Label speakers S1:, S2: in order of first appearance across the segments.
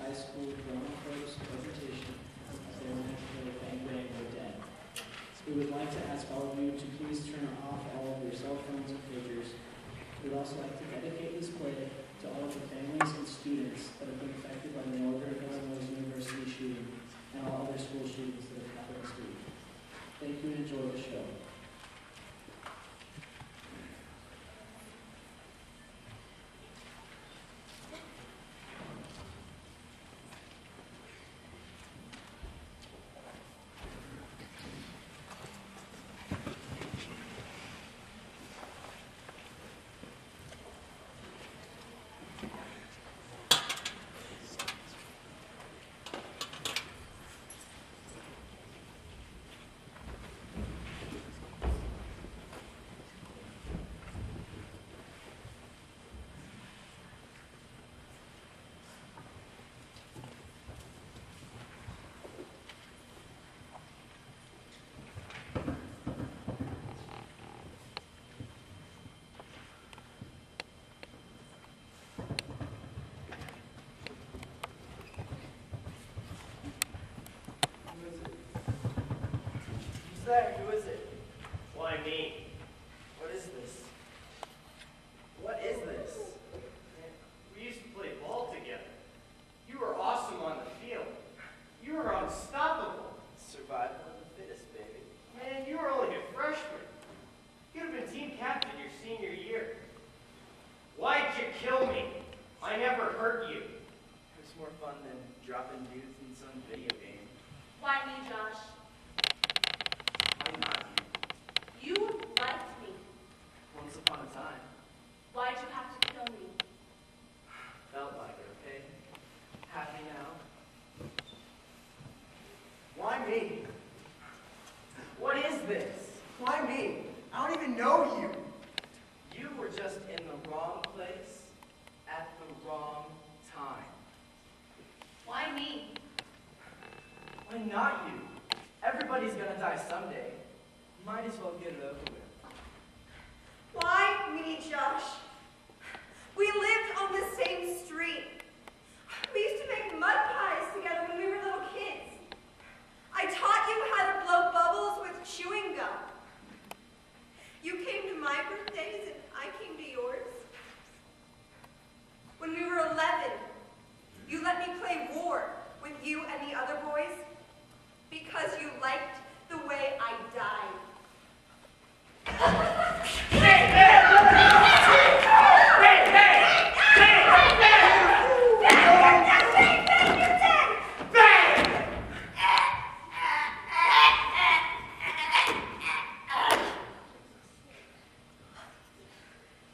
S1: high school drama club's presentation as they were to play Bang Bang We're Dead. We would like to ask all of you to please turn off all of your cell phones and pagers. We would also like to dedicate this play to all of the families and students that have been affected by the Northern Illinois University shooting and all other school shootings that have happened this week. Thank you and enjoy the show.
S2: There, who is it?
S3: Why me?
S2: What is this? What is this?
S3: We used to play ball together. You were awesome on the field. You were unstoppable.
S2: Survival of the fittest, baby.
S3: Man, you were only a freshman. You'd have been team captain your senior year. Why'd you kill me? I never hurt you.
S2: It was more fun than dropping dudes in some video game.
S4: Why me, Josh?
S2: Why not you?
S4: You liked me.
S2: Once upon a time.
S4: Why'd you have to kill me?
S2: Felt like it, okay? Happy now? Why me? What is this? Why me? I don't even know you. You were just in the wrong place at the wrong time.
S4: Why me?
S2: Why not you? Everybody's gonna die someday. Might as well get it over with.
S5: Why me, Josh? We lived on the same street. We used to make mud pies together when we were little kids. I taught you how to blow bubbles with chewing gum. You came to my birthdays and I came to yours. When we were 11, you let me play war with you and the other boys because you liked the way I died.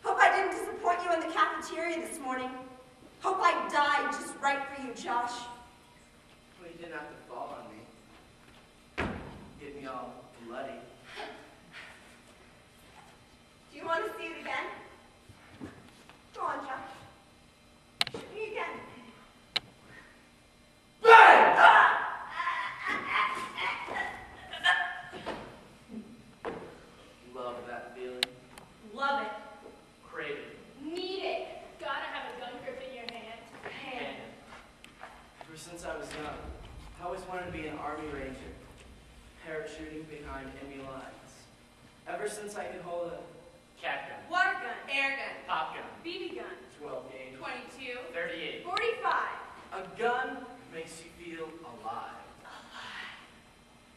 S5: Hope I didn't disappoint you in the cafeteria this morning. Hope I died just right for you, Josh.
S2: Well, you didn't have to fall on me. Get me all bloody.
S5: Do you want to see it again? Go on, Josh. Shoot me again.
S2: Love that feeling.
S4: Love it.
S2: Crave it.
S4: Need it. Gotta have a gun grip in your hand.
S2: Ever since I was young, I always wanted to be an Army Ranger, parachuting behind enemy lines. Ever since I could hold a
S3: Cat gun,
S4: Water gun. Air gun.
S3: pop gun,
S4: BB gun.
S2: 12 gauge,
S4: 22.
S3: 38.
S4: 45.
S2: a gun makes you feel alive.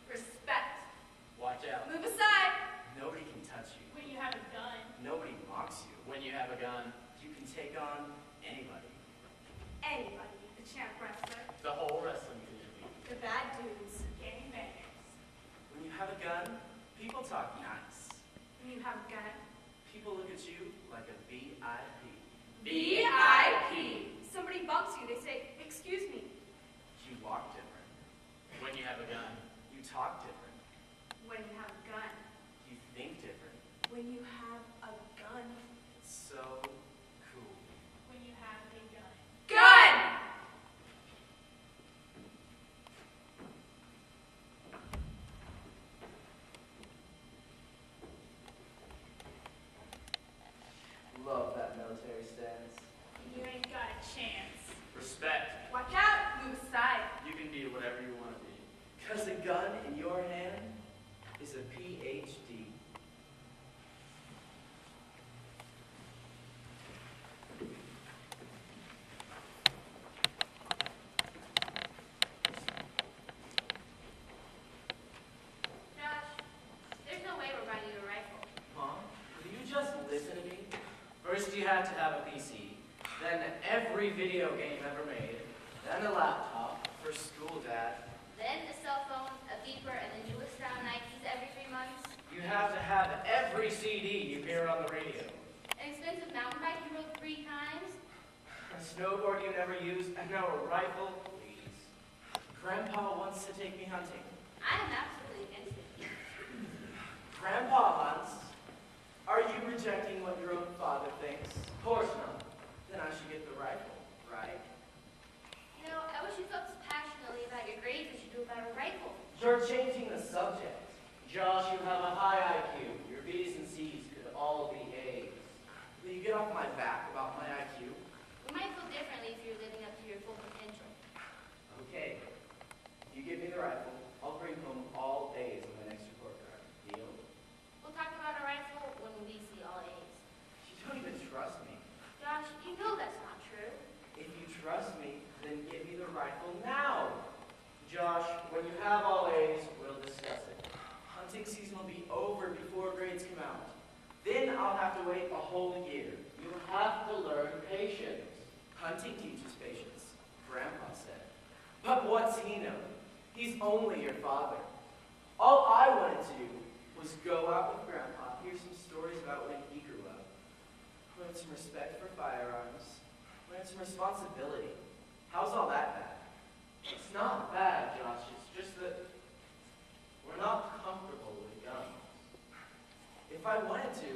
S4: Respect.
S3: Watch out.
S4: Move aside.
S2: Nobody can touch you.
S4: When you have a gun.
S2: Nobody mocks you.
S3: When you have a gun,
S2: You can take on anybody.
S4: Anybody. The champ wrestler.
S3: the whole wrestling community.
S4: The bad dudes. Gangbangers.
S2: When you have a gun, people talk nice.
S4: When you have a gun.
S2: People look at you like a VIP.
S4: VIP. Somebody bumps you. They say, excuse me.
S2: You walk different.
S3: When you have a gun,
S2: You talk different.
S4: When you have a gun.
S2: You think different.
S4: When you have a gun.
S2: It's so cool.
S4: When you have a gun. Gun!
S2: Love that military stance. every video game ever made, then a laptop for school, Dad.
S6: Then a cell phone, a beeper, and the newest round Nikes every 3 months.
S3: You have to have every CD you hear on the radio.
S6: An expensive mountain bike you rode 3 times.
S3: A snowboard you never used, and now a rifle, please.
S2: Grandpa wants to take me hunting.
S6: I am absolutely against it.
S2: Grandpa hunts? Are you rejecting what your own father thinks?
S3: Of course not.
S2: Then I should get the rifle, right?
S6: You know, I wish you felt as passionately about your grades as you do about a rifle.
S2: You're changing the subject.
S3: Josh, you have a high IQ. Your B's and C's could all be A's.
S2: Will you get off my back about my IQ?
S6: We might feel differently if you're living up to your full potential.
S2: Okay. If you give me the rifle, I'll bring home all A's on my next report card. Deal?
S6: We'll talk about a rifle when we see all A's.
S2: You don't even trust me.
S6: Josh, you know that's not true.
S2: If you trust me, then give me the rifle now.
S3: Josh, when you have all A's, we'll discuss it.
S2: Hunting season will be over before grades come out. Then I'll have to wait a whole year.
S3: You have to learn patience.
S2: Hunting teaches patience, Grandpa said. But what's he know? He's only your father. All I wanted to do was go out with Grandpa, hear some stories about when he grew up, learn some respect for firearms, learn some responsibility. How's all that bad?
S3: It's not bad, Josh. It's just that we're not comfortable with guns.
S2: If I wanted to,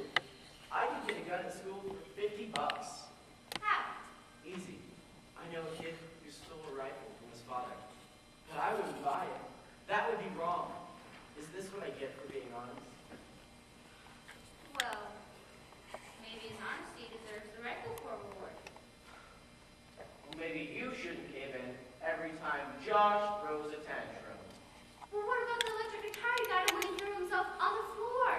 S2: I could get a gun at school for $50.
S6: How?
S2: Easy. I know a kid who stole a rifle from his father. But I wouldn't buy it. That would be wrong. Is this what I get for being honest?
S6: Well, maybe his honesty deserves the rifle for a reward.
S3: Well, maybe you shouldn't give in every time Josh throws a tantrum.
S6: Well, what about the electric guitar he got him when he threw himself on the floor?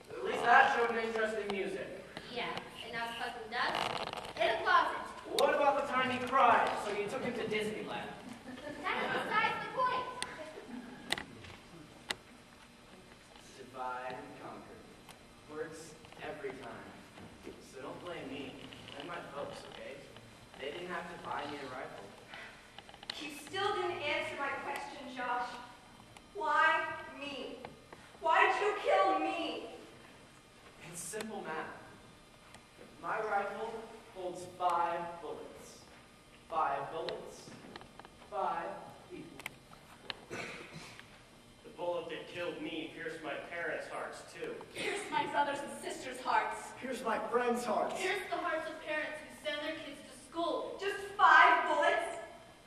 S3: At least that showed an interest in music.
S6: Yeah, and now it's collecting dust in a closet.
S3: What about the time he cried, so you took him to Disneyland?
S6: That's besides the point.
S2: Divide and conquer. Works every time. So don't blame me. Blame my folks, okay? They didn't have to buy me a rifle.
S5: You still didn't answer my question, Josh. Why me? Why'd you kill me?
S2: It's simple math. My rifle holds 5 bullets. 5 bullets. 5 people.
S3: The bullet that killed me pierced my parents' hearts, too.
S4: Pierce my brothers and sisters' hearts.
S2: Here's my friend's heart.
S4: Pierce the hearts of parents who send their kids to school.
S5: Just 5 bullets?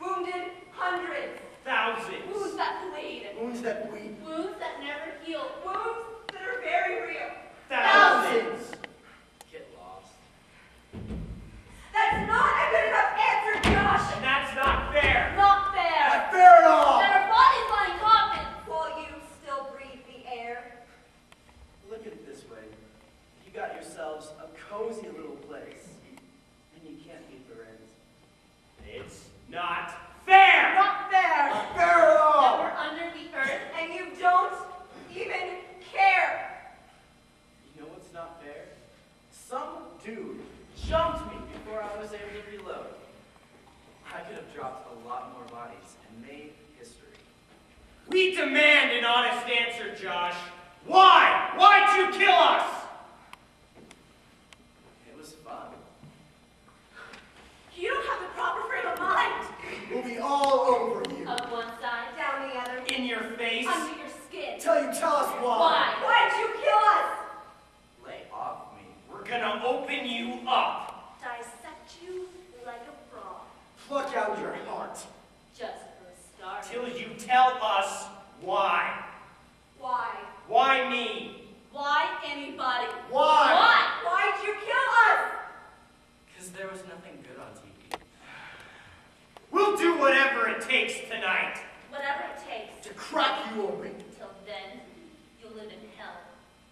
S5: Wounded hundreds.
S3: Thousands.
S4: Wounds that bleed.
S2: Wounds that bleed.
S4: Wounds that never heal.
S5: Wounds that are very real.
S3: Thousands.
S2: Get lost.
S5: That's not a good enough answer, Josh!
S3: And that's not fair.
S4: Not fair.
S2: Not fair at all!
S4: There are bodies lying coffins.
S5: While you still breathe the air.
S2: Look at it this way. You got yourselves a cozy little place, and you can't beat the rent.
S3: It's not fair.
S4: Not fair.
S2: Not fair at
S4: That
S2: all!
S4: we're under the earth.
S5: And you don't even care.
S2: You know what's not fair? Some dude jumped me before I was able to reload. I could have dropped a lot more bodies and made history.
S3: We demand an honest answer, Josh. Why? Why'd you kill us?
S2: It was fun.
S4: You don't have the proper frame of mind.
S2: We'll be all over you.
S4: Up one side,
S5: Down the other.
S3: In your face.
S4: under your skin.
S2: Tell us why.
S4: Why?
S5: Why'd you kill us?
S2: Lay off me.
S3: We're gonna open you up.
S4: Dissect you like a frog.
S2: Pluck out your heart.
S4: Just for a start.
S3: Till you tell us why.
S5: Why?
S3: Why me?
S4: Why anybody?
S2: Why?
S4: Why?
S5: Why'd you kill us?
S2: Because there was nothing good on TV.
S3: We'll do whatever it takes tonight.
S4: Whatever it takes.
S2: To crack you open.
S4: Until then, you'll live in hell.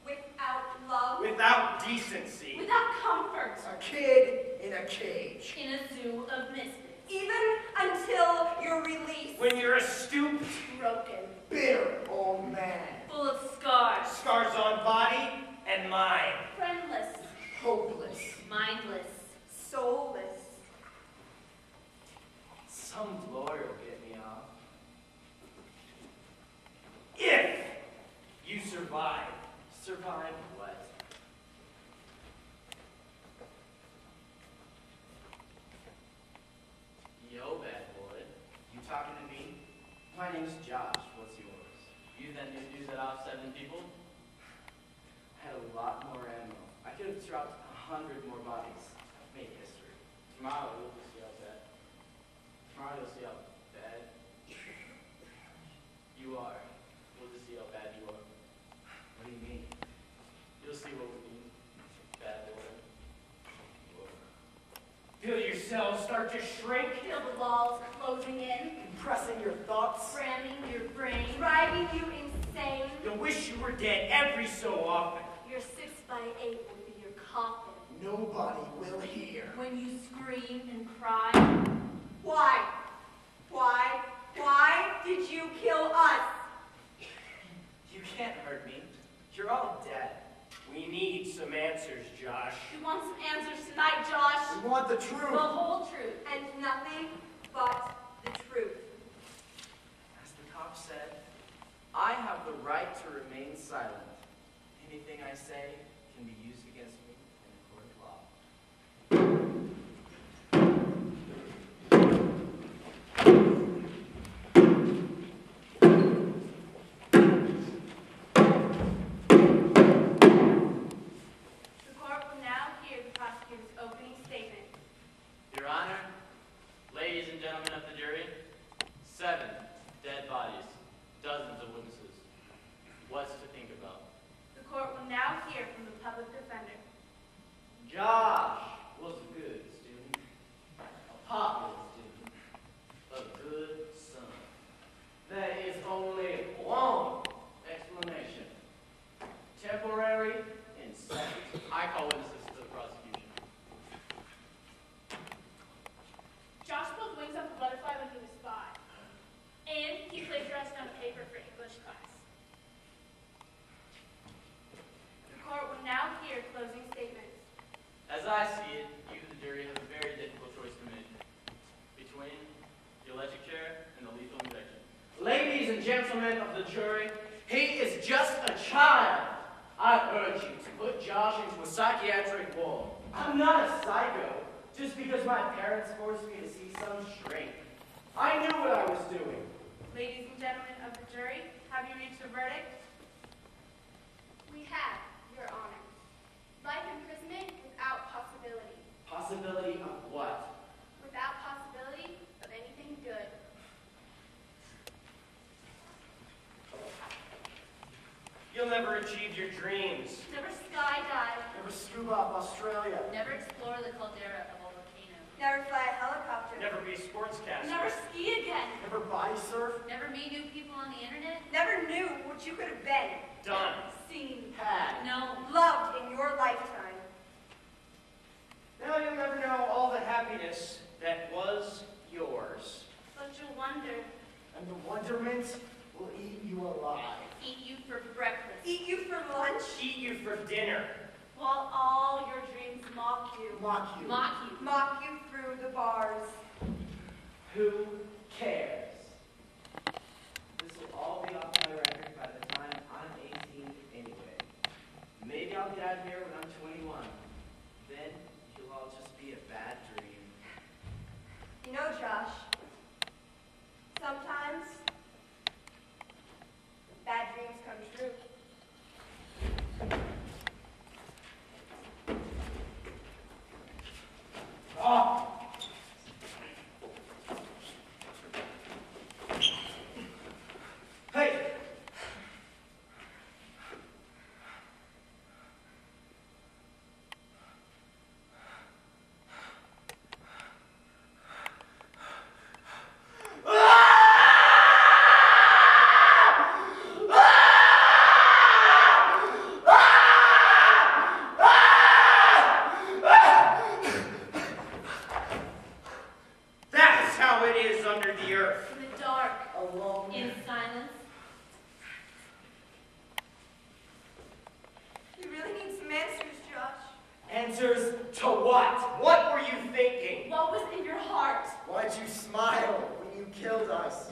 S5: Without love.
S3: Without decency.
S4: Without comfort.
S2: A kid in a cage.
S4: In a zoo of misfits.
S5: Even until you're released.
S3: When you're a stooped,
S4: Broken.
S2: Bitter old man.
S4: Full of scars.
S3: scars on body and mind.
S4: Friendless.
S2: Hopeless.
S4: Mindless.
S5: Soulless.
S2: My name's Josh. What's yours?
S7: You then use that off 7 people?
S2: I had a lot more ammo. I could have dropped 100 more bodies. I've made history.
S7: Tomorrow you'll just see how bad. Tomorrow you'll see how bad you are. We'll just see how bad you are.
S2: What do you mean?
S7: You'll see what we mean. Bad boy.
S3: Feel yourselves start to shrink,
S4: Feel the walls closing in,
S2: Compressing your thoughts?
S4: cramming your brain.
S5: Driving you insane.
S3: you'll wish you were dead every so often.
S4: Your 6x8 will be your coffin.
S2: Nobody will hear.
S4: When you scream and cry,
S5: Why? Why did you kill us?
S2: You can't hurt me. You're all dead.
S3: We need some answers, Josh.
S4: you want some answers tonight, Josh?
S2: We want the
S4: The
S2: truth.
S4: whole truth.
S5: And nothing but the truth.
S2: As the cop said, I have the right to remain silent. Anything I say can be used against me in a court of law.
S4: The court will now hear the prosecutor's opening statement.
S7: Your Honor, ladies and gentlemen of the jury, 7 dead bodies, dozens of witnesses. What's to think about?
S4: The court will now hear from the public defender.
S7: Josh was a good student, a popular student, a good son. There is only one explanation. Temporary insanity. I call witnesses to the prosecution.
S8: Josh pulled wings off a butterfly when he was 5. And he plagiarized on paper for English class.
S4: The court will now hear closing statements.
S7: As I see it, you, the jury, have a very difficult choice to make between the electric chair and the lethal injection.
S3: Ladies and gentlemen of the jury, he is just a child. I urge you to put Josh into a psychiatric ward. I'm not a psycho, just because my parents forced me to see some shrink. I knew what I was doing.
S4: Ladies and gentlemen of the jury, have you reached a verdict?
S6: We have, Your Honor. Life imprisonment without possibility.
S2: Possibility of what?
S6: Without possibility of anything good.
S3: You'll never achieve your dreams.
S4: Never skydive.
S2: Never scuba up Australia.
S4: Never explore the caldera of a volcano.
S5: Never fly a helicopter.
S3: Never be a sportscaster.
S4: Never ski again.
S2: Never body surf.
S4: Never meet new people on the internet.
S5: Never knew what you could have been.
S3: Done.
S4: Seen.
S2: Had.
S4: No.
S5: Loved in your lifetime.
S3: Now you'll never know all the happiness that was yours.
S4: Such a wonder.
S2: And the wonderment will eat you alive.
S4: Eat you for breakfast.
S5: Eat you for lunch.
S3: Eat you for dinner.
S4: While all your dreams mock you.
S2: Mock you.
S4: Mock you.
S5: Mock you through the bars.
S2: Who cares? This will all be off my record by the time I'm 18 anyway. Maybe I'll get out of here when I'm 21. Then you'll all just be a bad dream.
S5: You know, Josh, sometimes bad dreams come true.
S3: Oh! Hey! That's how it is under the earth.
S4: In the dark.
S2: Alone.
S4: In silence.
S5: You really need some answers, Josh.
S3: Answers to what? What were you thinking?
S4: What was in your heart?
S2: Why'd you smile when you killed us?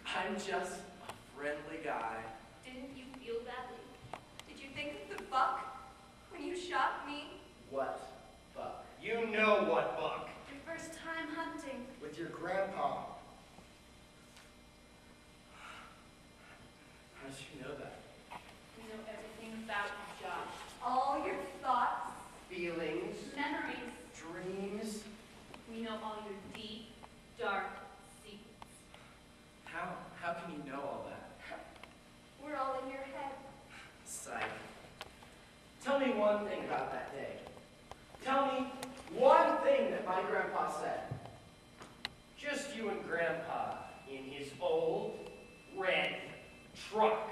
S2: I'm just a friendly guy.
S4: Didn't you feel badly?
S5: Did you think of the buck when you shot me?
S2: What? Buck?
S3: You know what, Buck.
S4: Your first time hunting.
S2: With your grandpa.
S5: dark secrets.
S2: How can you know all that?
S5: We're all in your head.
S2: Psych. Tell me one thing about that day. Tell me one thing that my grandpa said.
S3: Just you and Grandpa in his old red truck.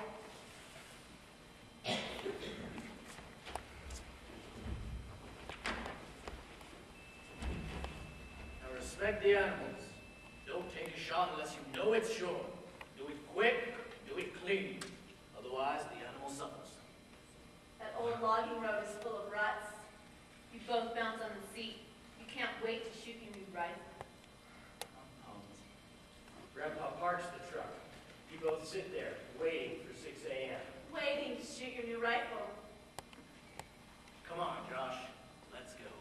S3: Now respect the animals. Don't take a shot unless you know it's sure. Do it quick, do it clean. Otherwise, the animal suffers.
S5: That old logging road is full of ruts. You both bounce on the seat. You can't wait to shoot your new rifle.
S3: Grandpa parks the truck. You both sit there, waiting for 6 a.m.
S5: Waiting to shoot your new rifle.
S3: Come on, Josh. Let's go.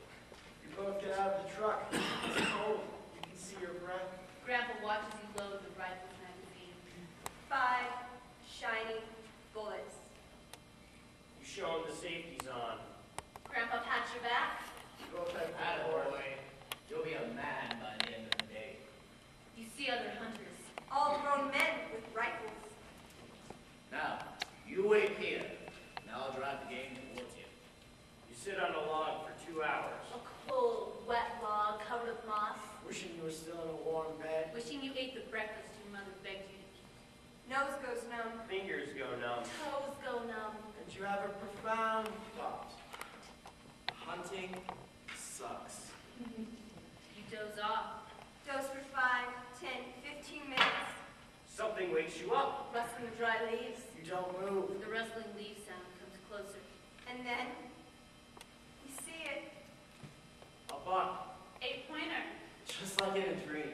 S2: You both get out of the truck. It's cold. You can see your breath.
S5: Grandpa watches you load the rifle's magazine. 5 shiny bullets.
S3: You show him the safety's on.
S5: Grandpa pats your back.
S2: You both have
S3: Attaboy. You'll be a man by the end of the day.
S5: You see other hunters, all grown men with rifles.
S3: Now, you wait here, and I'll drive the game towards you. You sit on a log for 2 hours.
S5: A cold, wet log covered with moss.
S2: Wishing you were still in a warm bed.
S5: Wishing you ate the breakfast your mother begged you to eat. Nose goes numb.
S3: Fingers go numb.
S5: Toes go numb.
S2: And you have a profound thought. Hunting sucks.
S5: You doze off. Doze for 5, 10, 15 minutes.
S3: Something wakes you up.
S5: Rustling of dry leaves.
S2: You don't move.
S5: The rustling leaf sound comes closer. And then, you see it.
S3: A buck.
S8: 8-pointer.
S2: Just like in a dream.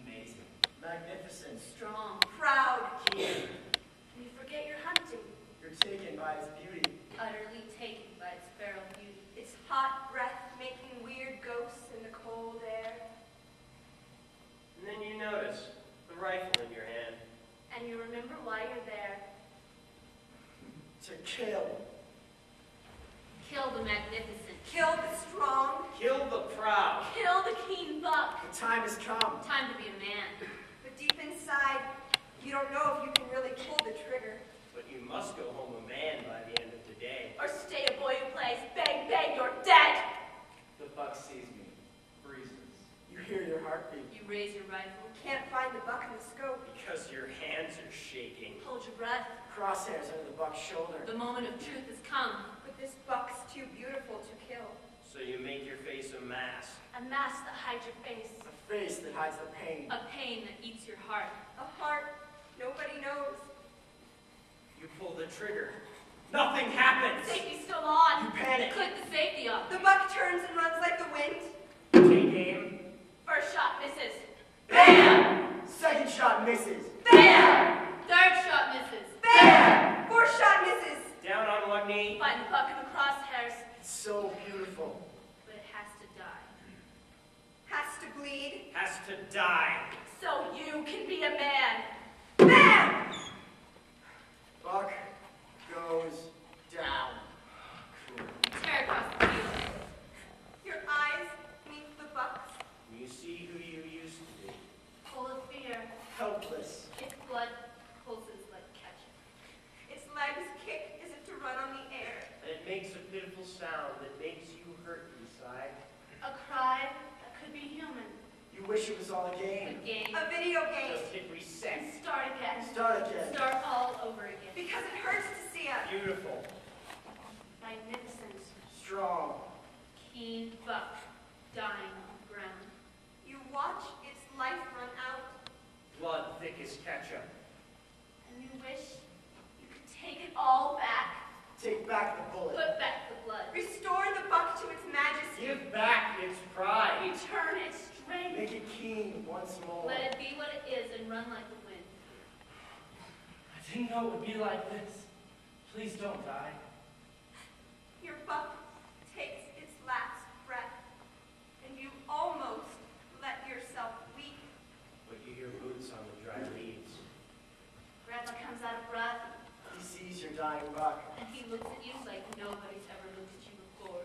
S2: Amazing. Magnificent.
S5: Strong. Proud.
S2: Keen.
S5: And you forget you're hunting.
S2: You're taken by its beauty.
S5: Utterly taken by its feral beauty. Its hot breath making weird ghosts in the cold air.
S3: And then you notice the rifle in your hand.
S5: And you remember why you're there.
S2: To kill.
S5: Kill the magnificent. Kill the strong.
S3: Kill the proud.
S5: Kill the keen buck.
S2: The time has come.
S5: Time to be a man. But deep inside, you don't know if you can really pull the trigger.
S3: But you must go home a man by the end of the day.
S5: Or stay a boy who plays bang, bang, you're dead.
S2: The buck sees me. Freezes. You hear your heartbeat.
S5: You raise your rifle. Can't find the buck in the scope.
S3: Because your hands are shaking.
S5: Hold your breath.
S2: Crosshairs under the buck's shoulder.
S5: The moment of truth has come. But this buck's too beautiful to kill.
S3: So you make your face a mask.
S5: A mask that hides your face.
S2: A face that hides the pain.
S5: A pain that eats your heart. A heart nobody knows.
S3: You pull the trigger. Nothing happens.
S5: Safety's still on.
S2: You panic.
S5: Click the safety off. The buck turns and runs like the wind.
S3: Take aim.
S5: First shot misses.
S2: BAM! Second shot misses.
S5: BAM! Third shot misses. BAM! Fourth shot misses.
S3: Down on one knee.
S5: Find the buck in the crosshairs.
S2: It's so beautiful.
S5: But it has to die. Has to bleed.
S3: Has to die.
S5: So you can be a man. BAM!
S2: Buck goes down.
S5: Tear across the field. Your eyes meet the buck's.
S3: You see who you used to be.
S5: Full of fear.
S2: Helpless.
S5: Its blood pulses like ketchup. Its legs kick as if to run on the air.
S3: And it makes a pitiful sound that makes you hurt inside.
S5: A cry that could be human.
S2: You wish it was all a
S5: A
S2: game.
S5: game. A video game.
S3: Just hit reset.
S5: And start again.
S2: Start again.
S5: Start all over again. Because it hurts to see a
S3: Beautiful.
S5: magnificent,
S2: Strong.
S5: keen buck dying on the ground. You watch its life run out.
S3: Blood thick as ketchup.
S5: And you wish you could take it all back.
S2: Take back the bullet.
S5: Put back the blood. Restore the buck to its majesty.
S3: Give back its pride.
S5: Return its strength.
S2: Make it keen once more.
S5: Let it be what it is and run like the wind.
S3: I didn't know it would be like this. Please don't die.
S5: Your buck takes its last breath, and you almost let yourself weep.
S3: But you hear boots on the dry leaves.
S5: Grandpa comes out of breath,
S2: He sees your dying buck.
S5: and he looks at you like nobody's ever looked at you before.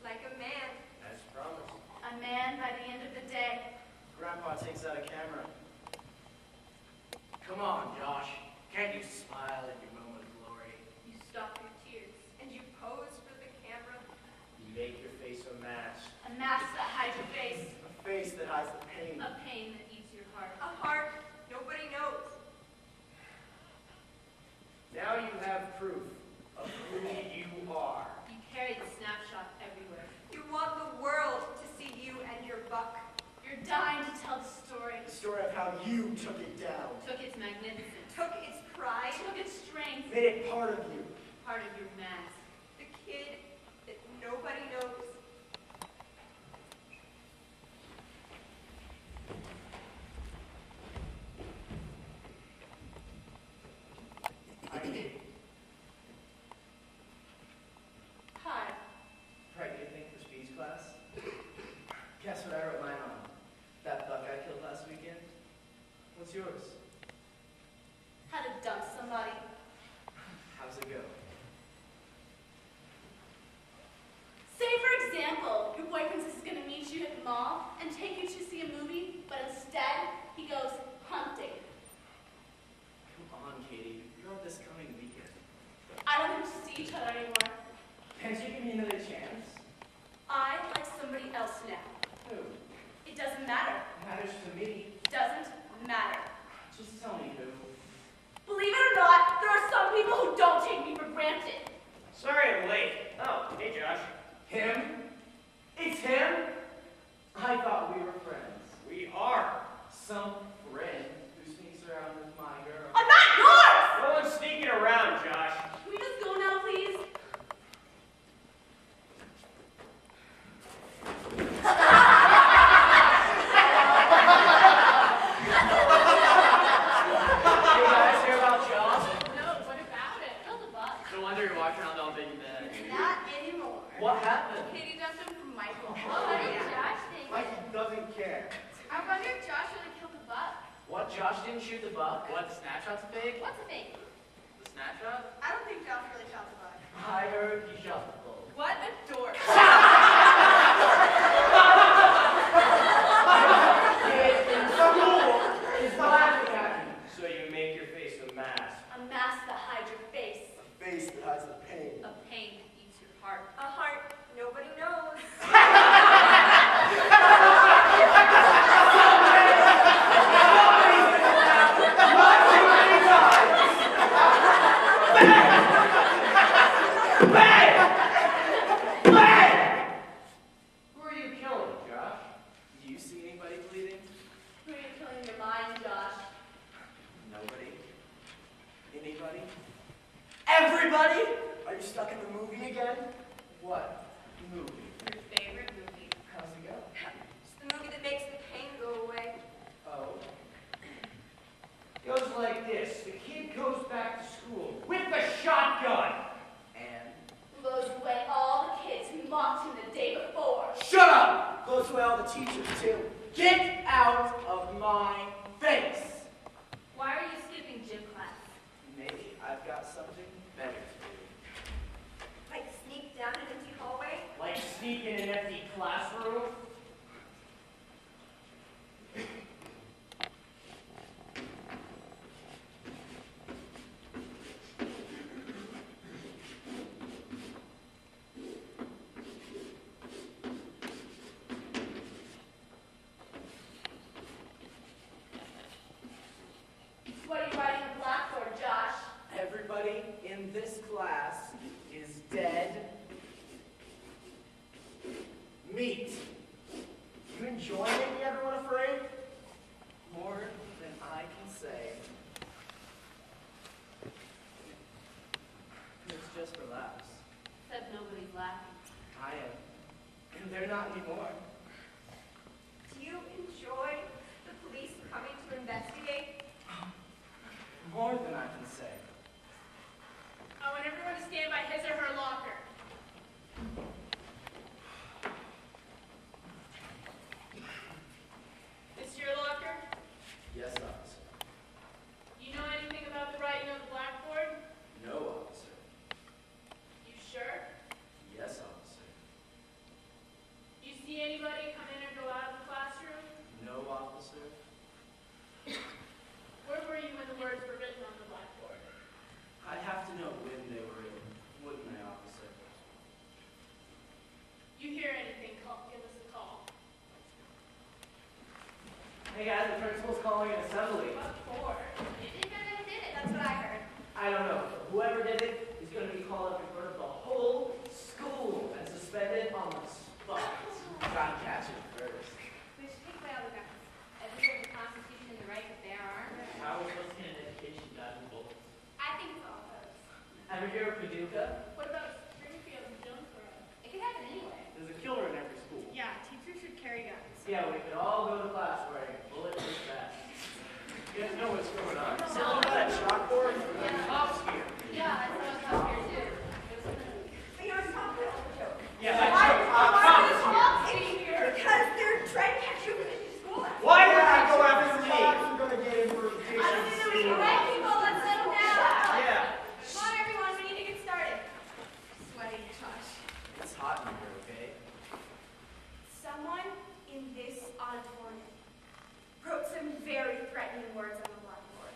S5: Like a man.
S3: As promised.
S5: A man by the end of the day.
S2: Grandpa takes out a camera.
S3: Come on, Josh. Can't you smile in your moment of glory?
S5: You stop your tears and you pose for the camera.
S2: You make your face a mask.
S4: A mask that hides your face.
S2: A face that hides the pain.
S4: A pain that eats your heart.
S5: A heart nobody knows.
S2: Now you have proof of who you are.
S4: You carry the snapshot everywhere.
S5: You want the world to see you and your buck.
S4: You're dying to tell the story.
S2: The story of how you took it down.
S4: Took its magnificence.
S5: Took its pride.
S4: Took its strength.
S2: Made it part of you.
S4: Part of your mask.
S5: The kid that nobody knows.
S2: I did.
S5: Hi.
S2: Pregnant thing for speech class? Guess what I wrote mine on? That buck I killed last weekend? What's yours?
S4: How to dump somebody.
S2: How's it go?
S4: Say, for example, your boyfriend is going to meet you at the mall and take you to see a movie, but instead, he goes hunting.
S2: Come on, Katie. You're on this coming weekend.
S4: I don't want to see each other anymore.
S2: Can't you give me another chance?
S4: I like somebody else now.
S2: Who?
S4: It doesn't matter.
S2: Matters to me.
S4: Doesn't matter.
S2: Just tell me who.
S4: Believe it or not, there are some people who don't take me for granted.
S3: Sorry I'm late. Oh, hey, Josh.
S2: Him? It's him? I thought we were friends.
S3: We are.
S2: Some friend who sneaks around with my girl.
S4: I'm not yours!
S3: No one's sneaking around, Josh.
S4: Can we just go now, please?
S2: Hey guys, hear about Josh?
S4: No, what about it? Kill the bug.
S7: No wonder you're walking around all big and bad.
S5: Not anymore.
S2: What happened?
S5: Katie dumped him from Michael.
S4: Oh, what did Josh think?
S2: Mike doesn't care.
S5: I wonder if Josh really killed the buck.
S2: What, Josh didn't shoot the buck?
S7: What, the snapshot's fake?
S5: What's a fake?
S7: The snapshot?
S5: I don't think Josh really shot the buck.
S2: I heard he shot the bull.
S5: What a dork.
S2: Is laughing at me. So you make your face a mask.
S4: A mask that hides your face.
S2: A face that hides the pain.
S4: A pain that eats your heart.
S5: A heart nobody knows.
S2: Who are you killing, Josh? Do you see anybody bleeding?
S4: Who are you killing in your mind, Josh?
S2: Nobody. Anybody? Everybody? Are you stuck in the movie again? What movie?
S4: Your favorite movie.
S2: How's it go?
S5: It's the movie that makes the pain go away.
S2: Oh. Goes like this. The kid goes back to school with the shotgun. And?
S4: Blows away all the kids who mocked him the day before.
S2: Shut up! Blows away all the teachers, too. Get out of my face!
S4: Why are you skipping gym class?
S2: Maybe I've got something better to do.
S5: Like sneak down an empty hallway.
S3: Like sneak in an empty classroom?
S4: What are you writing on the blackboard, Josh?
S2: Everybody in this class is dead meat. Hey guys, the principal's calling an assembly.
S8: What for?
S6: You think I never did it?
S4: That's what I heard.
S2: I don't know. Whoever did it is going to be called up in front of the whole school and suspended on the spot. Gotta catch it first.
S6: We should take away all the guns. As we have the Constitution and the right to bear arms.
S7: How are we supposed to get an education dodging bullets?
S4: I think it's all those.
S2: Ever hear of Paducah?
S8: What about Springfield and Jonesboro?
S6: It could happen anywhere.
S2: There's a killer in every school.
S8: Yeah, teachers should carry guns.
S2: Yeah, we could all go to class wearing bulletproof vests. You guys know what's going on. So
S6: No.
S2: look at that chalkboard. Cops here.
S6: Yeah, I saw it up here too.
S5: But you know, it's not real joke.
S2: Yeah,
S5: Why
S2: that's
S5: are
S2: true.
S5: the cops in here? Because they're trying to catch you in school.
S2: Why did I go after me?
S5: I don't think that we can wait, people. Let's settle down.
S2: Yeah.
S4: Come on, everyone, we need to get started. Sweaty, Josh.
S2: It's hot in here, okay?
S5: Someone in this auditorium wrote some very threatening words on the blackboard.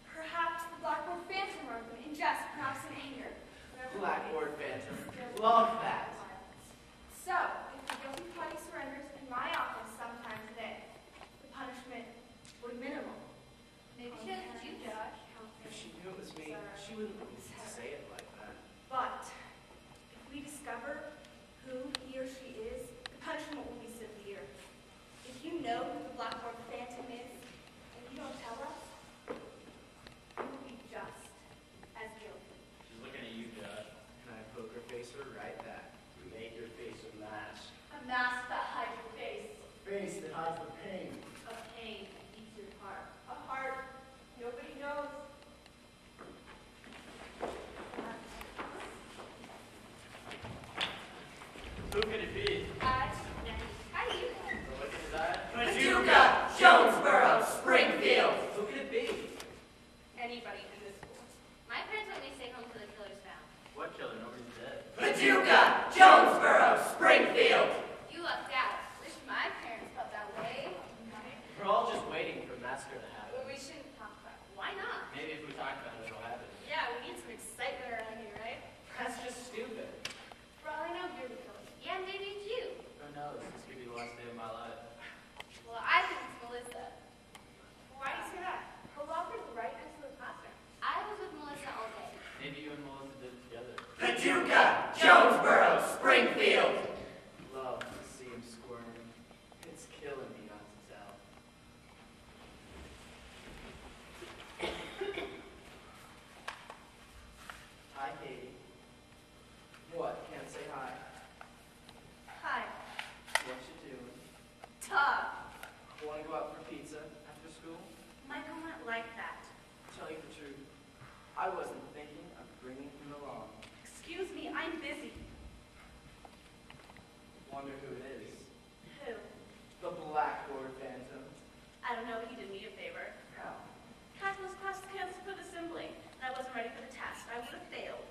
S4: Perhaps the Blackboard Phantom wrote them in jest, perhaps in anger.
S2: Blackboard Phantom. Love that.
S4: So, if the guilty party surrenders in my office sometime today, the punishment will be minimal.
S6: Maybe she doesn't you, Josh.
S2: If she knew it was me, she wouldn't say it like that.
S5: But if we discover who he or she is, the punishment will be severe. If you know who the Blackboard Phantom is, and you don't tell us, you will be just as guilty.
S7: She's looking at you, Josh.
S2: And I poker face her right back. Make your face a mask.
S4: A mask that hides your face.
S2: Face that hides the pain.
S6: A pain that eats your heart.
S5: A heart nobody knows.
S7: Who could it be?
S4: How do you know?
S7: The look in his eye?
S3: Paducah, Jonesboro, Springfield.
S2: Who could it be?
S4: Anybody in this school.
S6: My parents let me stay home till the killer's found.
S7: What killer? Nobody's dead.
S3: Paducah, Jonesboro, Springfield.
S6: You lucked out. Wish my parents felt that way.
S2: We're all just waiting for massacre to happen.
S4: Well, we shouldn't talk about it.
S6: Why not?
S7: Maybe if we talk about it, it'll happen.
S4: Yeah, we need some excitement around here, right?
S2: That's just stupid.
S4: For all I know, you're the killer.
S6: Yeah, maybe it's you.
S7: Who knows? This could be the last day of my life.
S6: Well, I think it's Melissa.
S4: Why do you say that? Her locker is right next to the classroom.
S6: I was with Melissa all day.
S7: Maybe you and Melissa did it together.
S3: Paducah, Jonesboro, Springfield.
S2: Love to see him squirm. It's killing me not to tell. Hi, Katie. What? Can't say hi.
S5: Hi.
S2: What you doing?
S5: Tough.
S2: Want to go out for pizza after school?
S5: Michael went like that.
S2: Tell you the truth. I wasn't thinking of bringing him along.
S5: Excuse me, I'm busy.
S2: Wonder who it is.
S5: Who?
S2: The Blackboard Phantom.
S5: I don't know, he did me a favor.
S2: How?
S5: Calculus class was canceled for the assembly, and I wasn't ready for the test. I would have failed.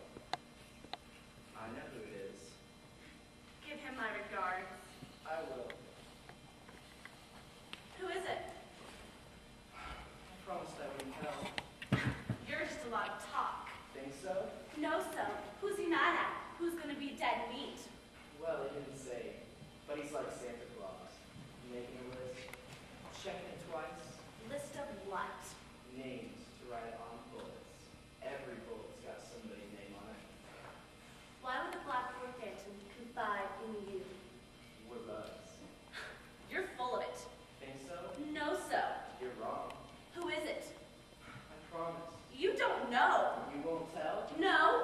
S2: I know who it is.
S5: Give him my regards.
S2: I will.
S5: Who is it?
S2: I promised I wouldn't tell.
S5: You're just a lot of talk.
S2: Think so?
S5: No, so. Who's he mad at? Who's gonna be dead meat?
S2: Well, he didn't say. But he's like Santa Claus. Making a list. Checking it twice.
S5: List of what?
S2: Names to write on bullets. Every bullet's got somebody's name on it.
S5: Why would the Blackboard Phantom confide in you?
S2: We're buds.
S5: You're full of it.
S2: Think so?
S5: No, so.
S2: You're wrong.
S5: Who is it?
S2: I promise.
S5: You don't know.
S2: You won't tell?
S5: No.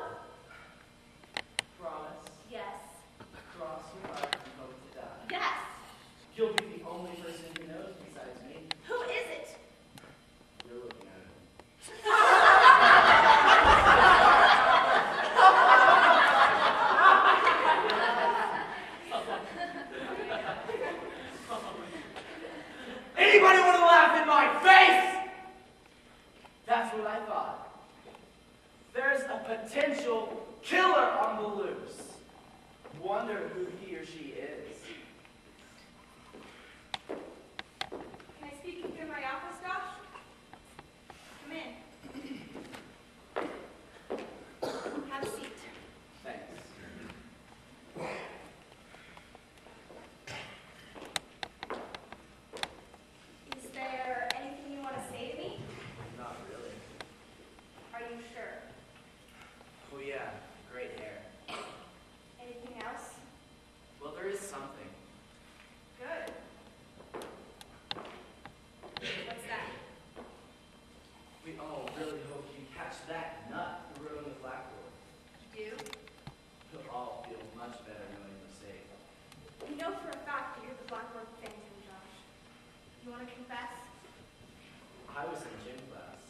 S2: Promise.
S5: Yes.
S2: Cross your heart and hope to die.
S5: Yes.
S2: You'll be the only person who knows besides me.
S5: Who is it?
S2: You're looking at him. Anybody want to laugh in my face? That's what I thought. There's a potential killer on the loose. Wonder who he or she is.
S5: Can I speak with you in my office, Josh? Come in. Have a seat.
S2: Thanks.
S4: want to confess?
S2: I was in gym class.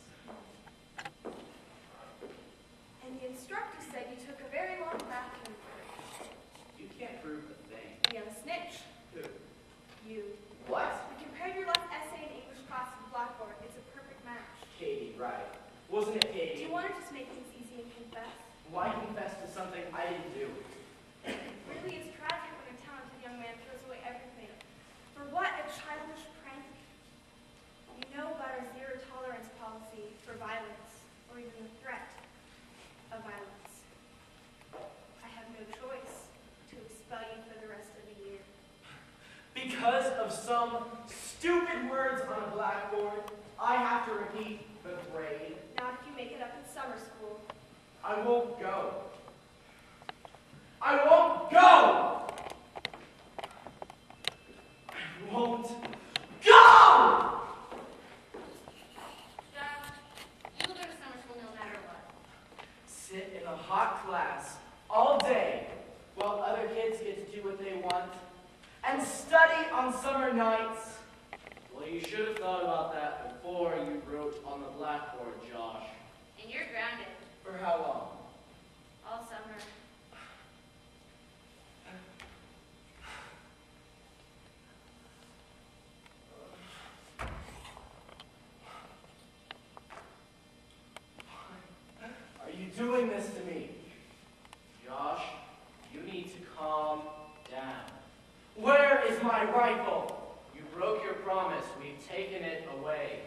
S5: And the instructor said you took a very long bathroom break.
S2: You can't prove a thing.
S5: We have a snitch.
S2: Who?
S5: You.
S2: What?
S5: We compared your last essay in English class to the blackboard. It's a perfect match.
S2: Katie, right. Wasn't it
S5: Do
S2: Katie?
S5: you want to just make things easy and confess?
S2: Why confess to something I didn't do?
S5: It really is tragic when a talented young man throws away everything. For what? A childish prank? You know about our zero tolerance policy for violence, or even the threat of violence. I have no choice to expel you for the rest of the year.
S2: Because of some stupid words on a blackboard, I have to repeat the grade.
S5: Not if you make it up in summer school.
S2: I won't go. I won't go! I won't go!
S6: Josh, you'll go to summer school no matter what.
S2: Sit in a hot class all day while other kids get to do what they want and study on summer nights.
S3: Well, you should have thought about that before you wrote on the blackboard, Josh.
S6: And you're grounded
S2: For how long?
S6: all summer.
S2: Are you doing this to me?
S3: Josh, you need to calm down.
S2: Where is my rifle?
S3: You broke your promise. We've taken it away.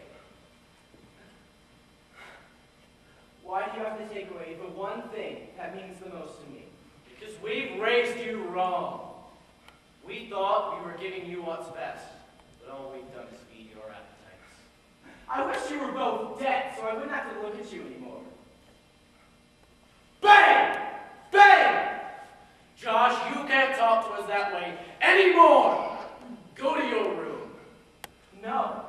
S2: Why do you have to take away the one thing that means the most to me?
S3: Because we've raised you wrong. We thought we were giving you what's best, but all we've done is feed your appetites.
S2: I wish you were both dead so I wouldn't have to look at you anymore. Bang! Bang!
S3: Josh, you can't talk to us that way anymore. Go to your room.
S2: No.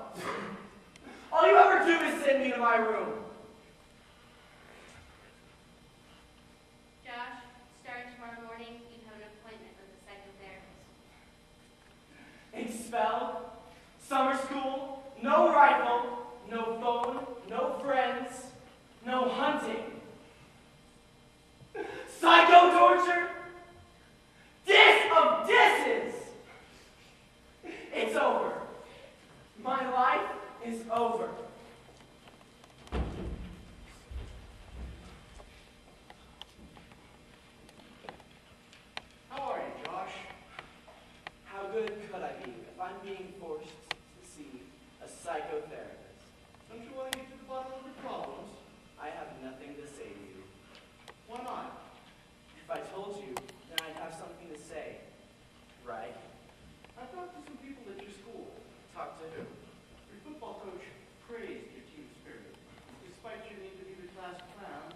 S2: All you ever do is send me to my room.
S6: Josh, starting tomorrow morning, you have an appointment with a psychotherapist.
S2: Expelled, summer school, no rifle, no phone, no friends, no hunting. Psycho torture? Dis of disses! It's over. My life is over.
S3: How are you, Josh?
S2: How good could I be if I'm being forced to see a psychotherapist?
S3: Don't you want to get to the bottom of your problems?
S2: I have nothing to say to you.
S3: Why not?
S2: If I told you, then I'd have something to say. Right?
S3: I talked to some people at your school.
S2: Talk to who?
S3: Your football coach praised your team spirit. Despite your need to be the class clown,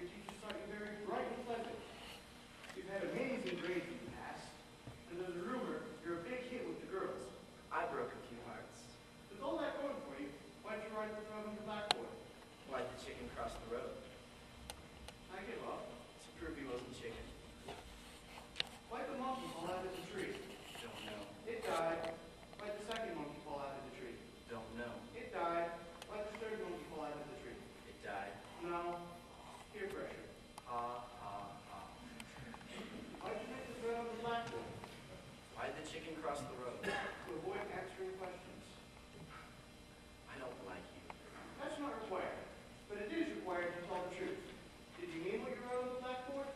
S3: your teachers thought you very bright and pleasant. You've had amazing grades in the past, and there's a rumor you're a big hit with the girls.
S2: I broke a few hearts.
S3: With all that going for you, why'd you write the drum on your blackboard?
S2: Why'd the chicken cross the road?
S3: I give up.
S2: To prove he wasn't chicken.
S3: Why'd the monkey fall out of the tree?
S2: Don't know.
S3: It died. Why'd the second monkey fall out of the tree?
S2: Don't know.
S3: It died. Why'd the third monkey fall out of the tree?
S2: It died.
S3: No. Peer pressure.
S2: Ha, ha, ha.
S3: Why'd you make the thread on the blackboard?
S2: Why'd the chicken cross the road?
S3: To avoid answering questions.
S2: I don't like you.
S3: That's not required. But it is required to tell the truth. Did you mean what you wrote on the blackboard?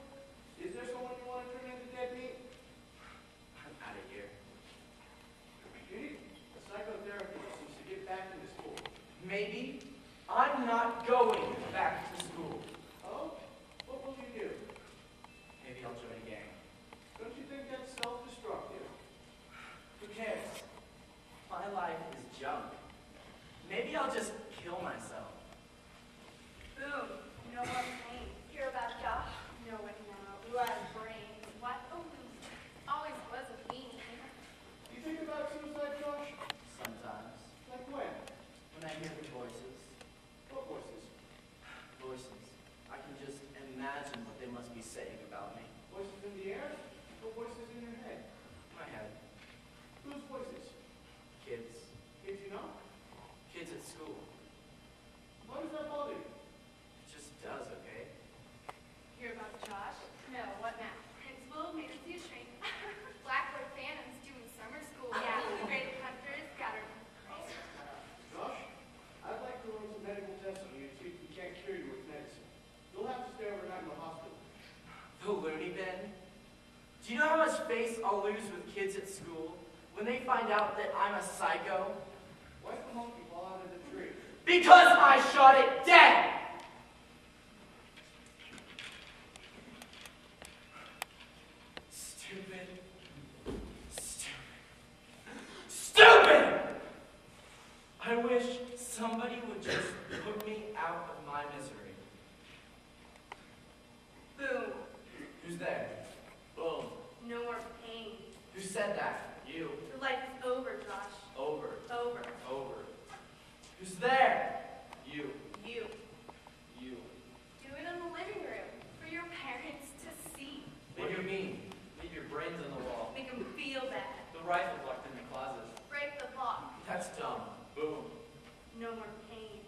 S3: Is there someone you want to turn into dead meat?
S2: I'm out of here.
S3: You need a psychotherapist since you get back into school.
S2: Maybe I'm not going back to school.
S3: Oh? What will you do?
S2: Maybe I'll join a gang.
S3: Don't you think that's self-destructive?
S2: Who cares? My life is junk. Maybe I'll just kill myself.
S5: Boom. No more pain. Hear about Josh? No one now. You have brains.
S6: What? Oh, always was a meanie.
S3: Do you think about suicide, Josh?
S2: Sometimes.
S3: Like when?
S2: When I hear the voices.
S3: What voices?
S2: Voices. I can just imagine what they must be saying about me.
S3: Voices in the air? Or voices in your head?
S2: My head.
S3: Whose voices?
S2: Kids.
S3: Kids
S2: I'll lose with kids at school when they find out that I'm a psycho?
S3: Why'd the monkey fall out of the tree?
S2: Because I shot it dead! Stupid. Stupid! I wish somebody would just put me out of my misery.
S5: Boom.
S2: Who's there?
S7: Boom.
S5: No more pain.
S2: Who said that?
S7: You.
S5: Your life is over, Josh.
S7: Over.
S5: Over.
S7: Over.
S2: Who's there?
S7: You.
S5: You.
S7: You.
S5: Do it in the living room for your parents to see.
S2: What do you mean?
S7: Leave your brains on the wall.
S5: Make them feel bad.
S7: The rifle locked in the closet.
S5: Break the lock.
S2: That's dumb.
S7: Boom.
S5: No more pain.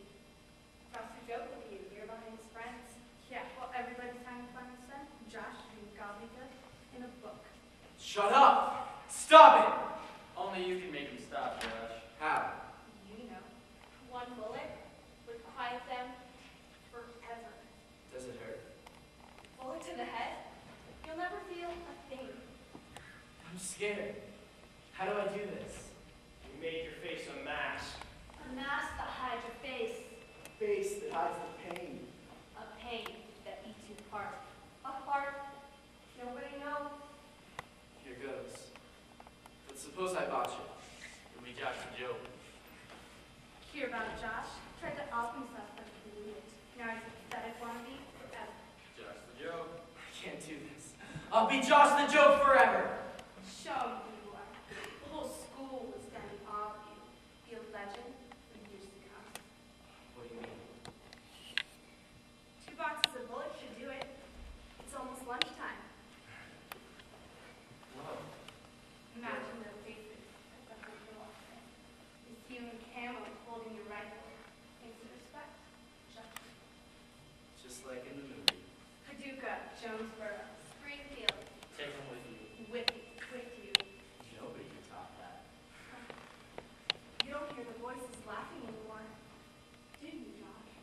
S8: Josh to joke with you. You're behind his friends. Yeah, well, everybody's having fun instead. Josh reading gobbledygook in a book.
S2: Shut up! Stop it!
S7: Only you can make him stop, Josh.
S2: How?
S8: You know. One bullet would quiet them forever.
S2: Does it hurt?
S8: Bullet to the head. You'll never feel a thing.
S2: I'm scared. How do I do this?
S3: You made your face a mask.
S4: A mask that hides your face.
S2: A face that hides the pain.
S4: A pain that eats you apart. Apart. Nobody knows.
S2: Here goes. But suppose I botch it.
S7: It'll be Josh the joke.
S8: Hear about it, Josh. Tried to off himself, but he didn't. Now he's a pathetic wannabe forever.
S7: Josh the joke.
S2: I can't do this. I'll be Josh the Joke forever.
S8: Show him who you are. The whole school is standing off you. Be a legend for years to come.
S2: What do you mean?
S5: 2 boxes of bullets should do it. It's almost lunchtime.
S2: Whoa.
S8: Imagine their faces as the hunter walks in. You see you in camo holding your rifle. Things of respect. Judgment.
S2: Just like in the movie.
S8: Paducah, Jonesboro,
S4: Springfield.
S7: Take him with you.
S8: with you.
S2: Nobody can top that.
S5: You don't hear the voices laughing anymore.
S8: Do you, Josh?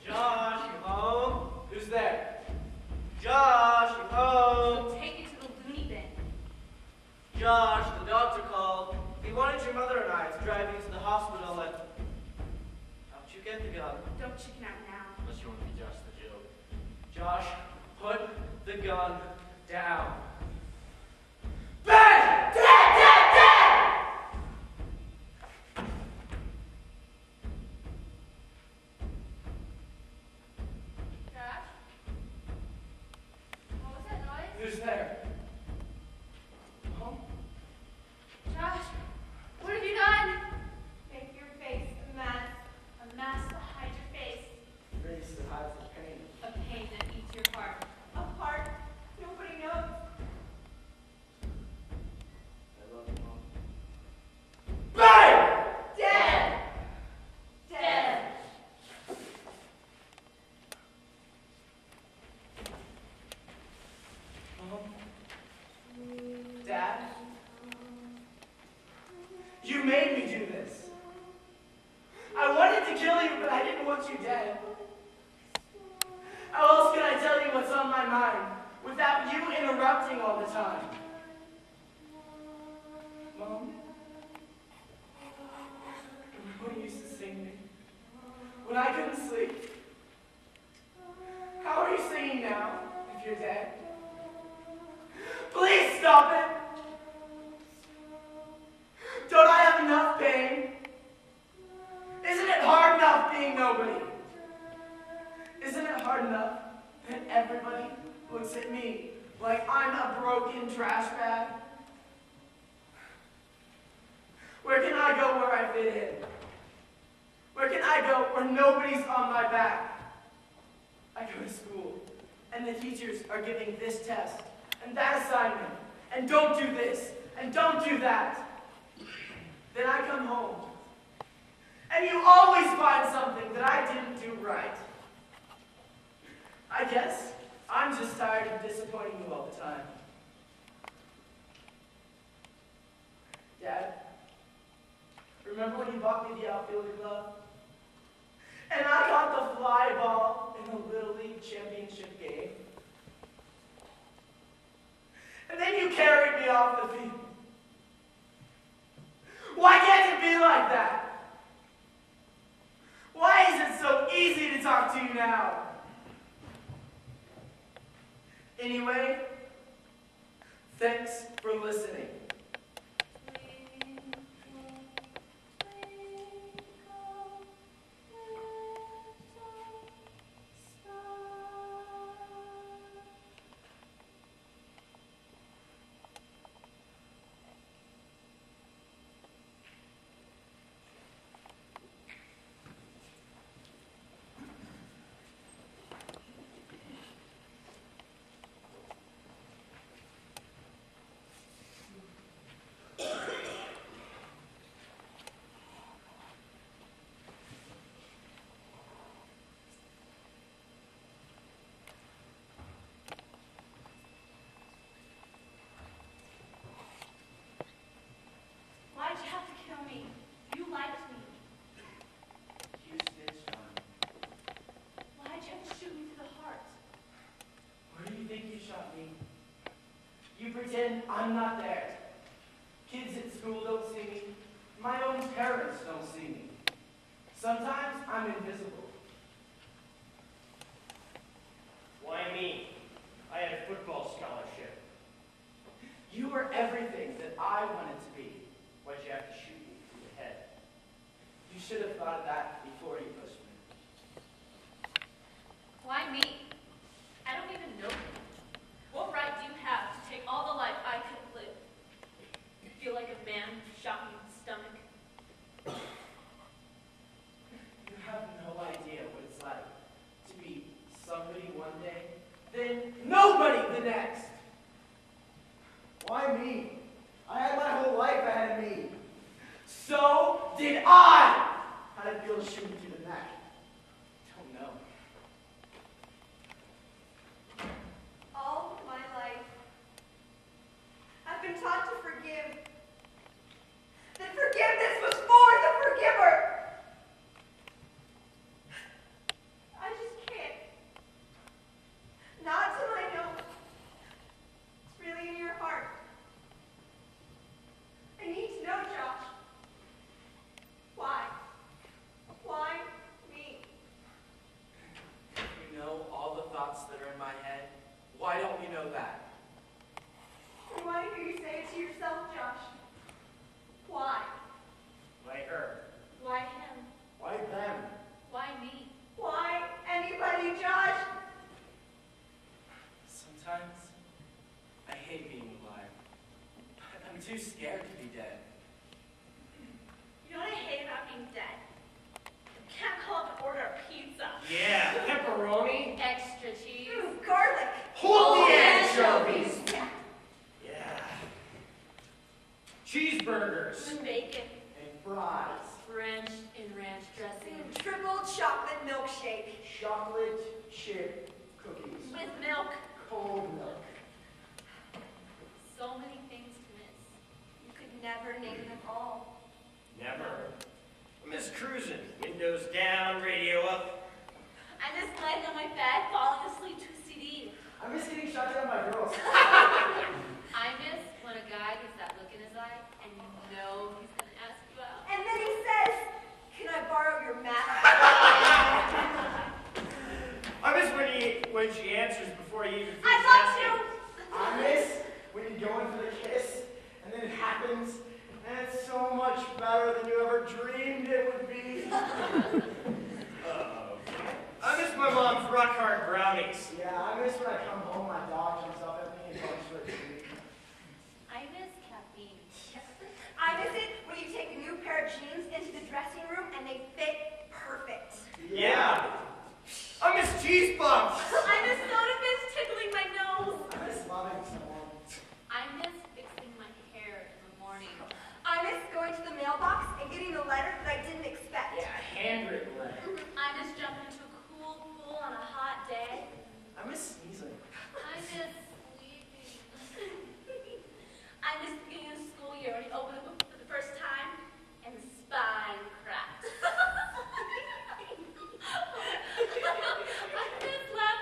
S3: Josh, you home?
S2: Who's there?
S3: Josh, you home?
S4: So take it to the loony bin.
S3: Josh, the doctor called. He wanted your mother and I to drive you to the hospital and... How'd you get the gun?
S8: Don't chicken out now.
S7: Unless you want to be Josh the joke.
S3: Josh, put the gun down. Bang! Dead! Dead! Dead!
S8: Josh? What was that noise?
S2: Who's there? Mom?
S8: Josh, what have you done?
S5: Make your face a mask.
S8: A mask to hide your face.
S2: Face that hides the pain.
S4: A pain that eats your heart.
S5: Apart. Nobody knows.
S2: I love you, Mom.
S3: Bang!
S5: Dead.
S4: Dead.
S2: Mom? Dad? You made me do this. I wanted to kill you, but I didn't want you dead. How else can I tell you what's on my mind without you interrupting all the time? Mom? Remember when you used to sing me? When I couldn't sleep? How are you singing now, if you're dead? Please stop it! Don't I have enough pain? Isn't it hard enough being nobody? Isn't it hard enough that everybody looks at me like I'm a broken trash bag? Where can I go where I fit in? Where can I go where nobody's on my back? I go to school, and the teachers are giving this test, and that assignment, and don't do this, and don't do that. Then I come home, and you always find something that I didn't do right. I guess I'm just tired of disappointing you all the time. Dad, remember when you bought me the outfielder glove? And I got the fly ball in the Little League championship game? off the field. Why can't it be like that? Why is it so easy to talk to you now? Anyway, thanks for listening.
S4: Why'd you have to kill me? You liked me.
S2: You snitched on me.
S4: Why'd you have to shoot me through the heart?
S2: Where do you think you shot me? You pretend I'm not there. Kids at school don't see me. My own parents don't see me. Sometimes I'm invisible.
S3: Why me? I had a football scholarship.
S2: You were everything that I wanted to be.
S3: Why'd you have to shoot me through the head?
S2: You should have thought of that before you pushed me.
S4: Why me? I don't even know you. What right do you have to take all the life I could have lived? You feel like a man shot me in the stomach.
S2: You have no idea what it's like to be somebody one day, then nobody the next. Why me? I had my whole life ahead of me. So did I. How did it feel to shoot me through the neck? Don't know.
S5: All my life, I've been taught to forgive. That forgiveness was for the forgiver. I just can't. Not till I know it's really in your heart. I need to know, Josh. Why? Why me?
S2: You know all the thoughts that are in my head. Why don't you know that?
S5: I want to hear you say it to yourself, Josh. Why?
S3: Why her?
S4: Why him?
S2: Why them?
S4: Why me?
S5: Why anybody, Josh?
S2: Sometimes I hate being alive. But I'm too scared to be dead.
S4: You know what I hate about being dead? You can't call up and order a pizza.
S3: Yeah, pepperoni.
S4: Extra cheese.
S5: Ooh, garlic.
S3: Hold the
S4: anchovies.
S3: anchovies. Yeah. Cheeseburgers.
S4: With bacon.
S2: And fries.
S4: Drenched in ranch dressing.
S5: Triple chocolate milkshake.
S2: Chocolate chip cookies.
S4: With milk.
S2: Cold milk.
S4: So many things to miss.
S5: You could never name them all.
S3: Never. I miss cruising. Windows down, radio up.
S4: I miss laying on my bed, falling asleep to a CD.
S2: I miss getting shot down by girls.
S4: I miss when a guy gets that look in his eye and you know he's gonna ask you out.
S5: And then he says, "Can I borrow your map?"
S3: I miss when she answers before you even
S4: I
S3: finish
S4: love
S3: asking.
S4: you!
S2: I miss when you go in for the kiss, and then it happens, and it's so much better than you ever dreamed it would be.
S3: I miss my mom's rock hard brownies.
S2: Yeah, I miss when I come home, my dog jumps up at me and talks for a treat.
S4: I miss caffeine.
S5: I miss it when you take a new pair of jeans into the dressing room and they fit perfect.
S3: Yeah. I miss cheese bumps.
S4: I miss soda fish tickling my nose.
S2: I miss loving someone.
S4: I miss fixing my hair in the morning.
S5: I miss going to the mailbox and getting a letter that I didn't expect.
S3: Yeah, handwritten letter.
S4: I miss jumping into a cool pool on a hot day.
S2: I miss sneezing.
S4: I miss sleeping. I miss the beginning of the school year when you open the book for the first time and the spine cracks. I miss laughing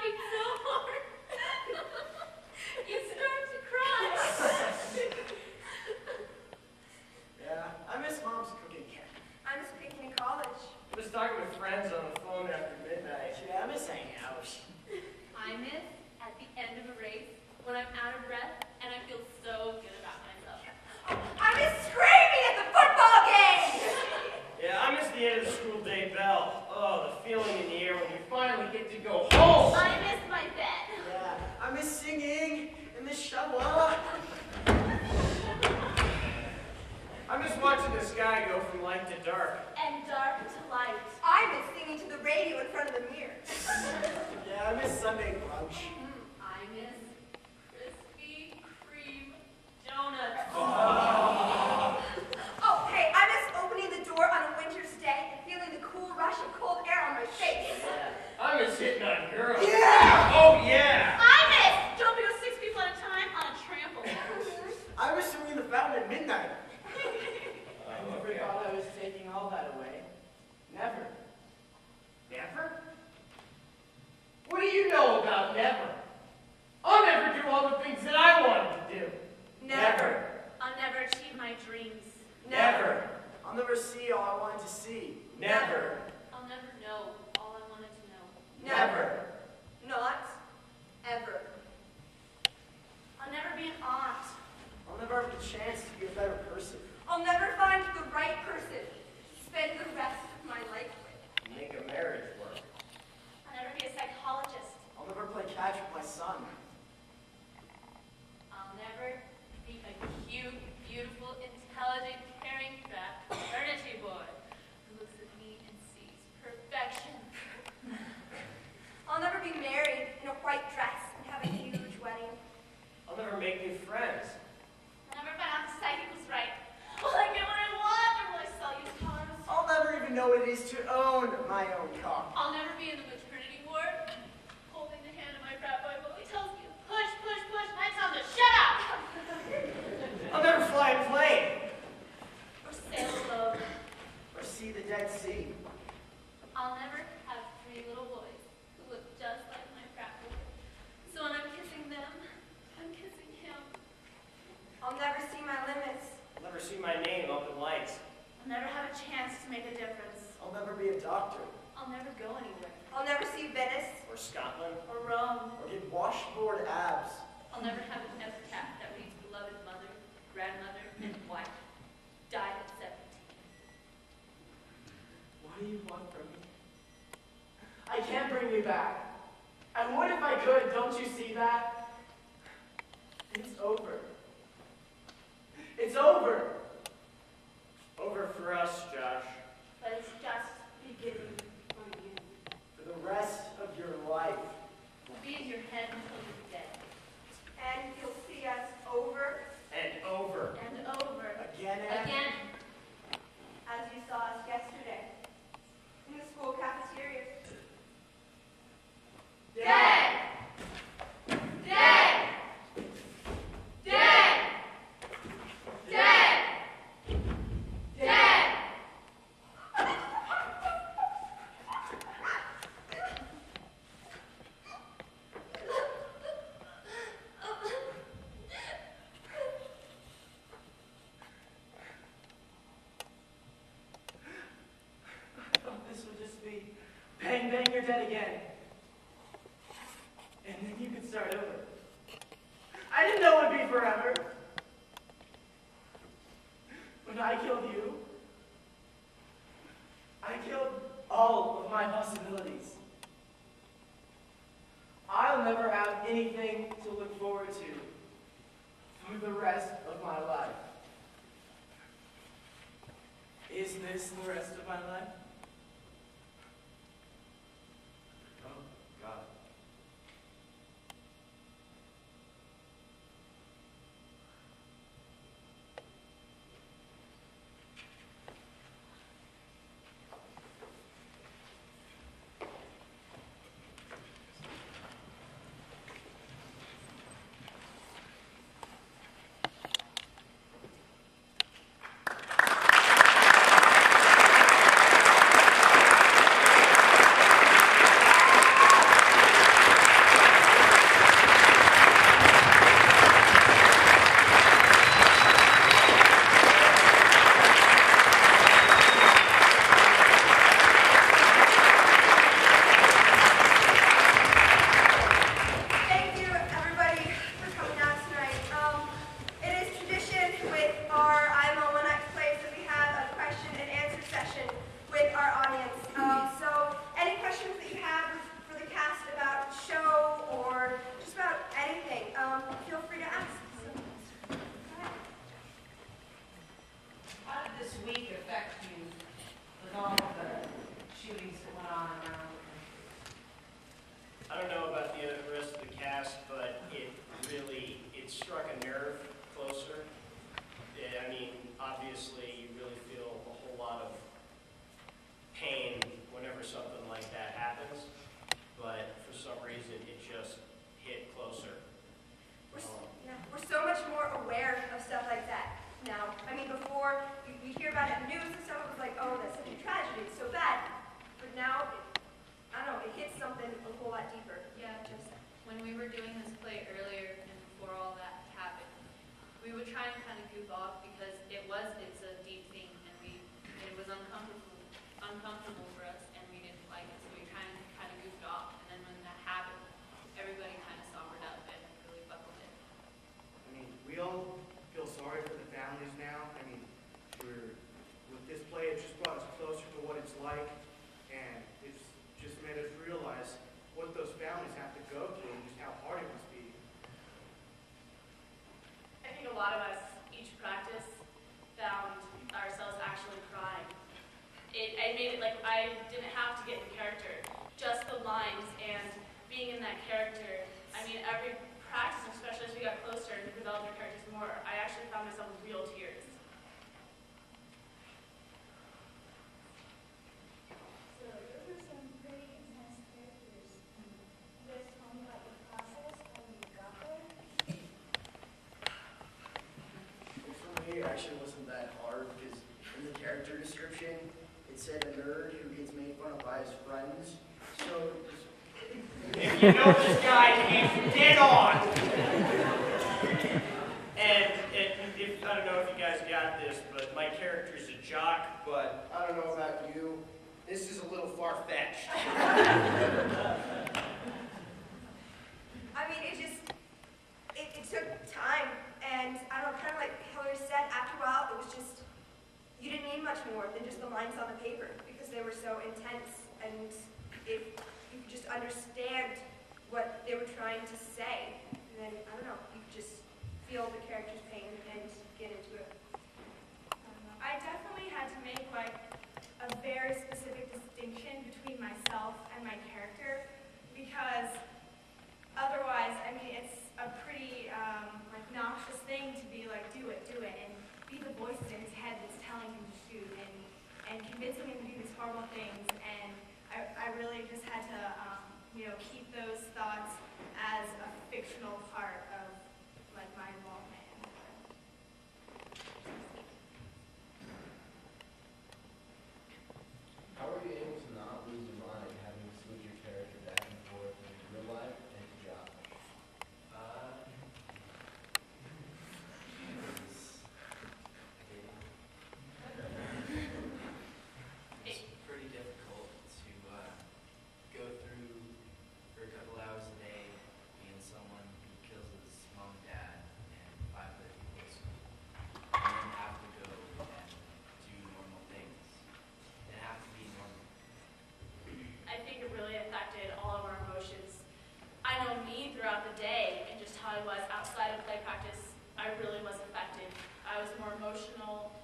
S3: sky go from light to dark.
S4: And dark to light.
S5: I miss singing to the radio in front of the mirror.
S2: Yeah, I miss Sunday brunch.
S4: I miss Krispy Kreme donuts.
S5: Oh, hey, I miss opening the door on a winter's day and feeling the cool rush of cold air on my face.
S3: I miss hitting on girls.
S2: Yeah!
S3: Oh, yeah!
S4: I miss jumping with 6 people at a time on a trampoline.
S2: I miss swimming in the fountain at midnight.
S3: I never thought I was taking all that away. Never. Never? What do you know about never? I'll never do all the things that I wanted to do.
S5: Never.
S4: I'll never achieve my dreams.
S3: Never.
S2: I'll never see all I wanted to see.
S3: Never.
S4: I'll never know all I wanted to know.
S3: Never.
S5: Not ever.
S4: I'll never be an aunt.
S2: I'll never have the chance to be a better person.
S5: I'll never find the right person to spend the rest of my life with.
S3: Make a marriage work.
S4: I'll never be a psychologist.
S2: I'll never play catch with my son.
S4: I'll never be a cute, beautiful, intelligent, caring, fraternity boy who looks at me and sees perfection.
S5: I'll never be married in a white dress and have a huge wedding.
S3: I'll never make new friends.
S4: I'll never find out the psychic was right. Will I get what I want, or will I sell used cars?
S2: I'll never even know what it is to own my own car.
S4: I'll never be in the maternity ward, holding the hand of my frat boy while he tells me to push, push, push, and I tell him to shut up!
S2: I'll never fly a plane
S4: Or sail a boat.
S2: or see the Dead Sea.
S4: I'll never have 3 little boys who look just like my frat boy. So when I'm kissing them, I'm kissing him.
S5: I'll never see my limits.
S3: I'll never see my name up in lights.
S4: I'll never have a chance to make a difference.
S2: I'll never be a doctor
S4: I'll never go anywhere.
S5: I'll never see Venice.
S3: Or Scotland.
S4: Or Rome.
S2: or get washboard abs.
S4: I'll never have an epitaph that reads beloved mother, grandmother, and wife. Died at 17.
S3: What do you want from me? I can't bring you back. I would if I could, don't you see that? It's over. It's over. Over for us, Josh.
S4: But it's just beginning for you.
S2: For the rest of your life.
S4: We'll be in your head until you're dead.
S5: And you'll see us over
S3: And over.
S4: And over.
S2: Again and
S4: Again.
S5: as you saw us yesterday in the school cafeteria.
S4: Dead! Dead! Dead! Dead! Dead!
S3: I thought this would just be bang, bang, you're dead again. And then you could start over. I didn't know it would be forever. When I killed you, I killed all of my possibilities. I'll never have anything to look forward to for the rest of my life. Is this the rest of my life? Oh, God.
S4: when we were doing this play earlier and before all that happened, we would try and kind of goof off because it's a deep thing and it was uncomfortable for us and we didn't like it, so we kind of goofed off. And then when that happened, everybody kind of sombered up and really buckled in.
S3: I mean, we all feel sorry for the families now. I mean, with this play, it just brought us closer to what it's like, and it's just made us realize what those families have to go through and just how hard it must be.
S4: I think a lot of us, each practice, found ourselves actually crying. It made it like I didn't have to get in character, just the lines and being in that character. I mean, every practice, especially as we got closer and developed our characters more, I actually found myself with real tears.
S9: So those are some pretty intense characters. You guys tell me about your process, how you got there?
S10: For me, it actually wasn't that hard because in the character description, it said a nerd who gets made fun of by his friends. So
S3: If you know this guy, he's dead on. And if I don't know if you guys got this, but my character's a jock, but I don't know about you. This is a little far-fetched.
S5: I mean, it took time, and I don't know, kind of like Hillary said, after a while, it was just, you didn't need much more than just the lines on the paper, because they were so intense, and if you could just understand what they were trying to say, and then, I don't know, you could just feel the character's pain and get into it.
S8: I definitely had to make like a very specific distinction between myself and my character because otherwise, I mean, it's a pretty like noxious thing to be like, do it, and be the voice in his head that's telling him to shoot and convincing him to do these horrible things. And I really just had to, keep those thoughts as a fictional part of like my involvement in the play.
S11: How were you able to not lose your mind having to switch your character back and forth in real life and to job?
S2: It's pretty difficult to go through for a couple hours a day being someone who kills his mom and dad and 5 other people at school, and then have to go and do normal things and have to be normal.
S4: I think it really affected all of our emotions. I know me throughout the day and just how I was outside of play practice, I really was affected. I was more emotional,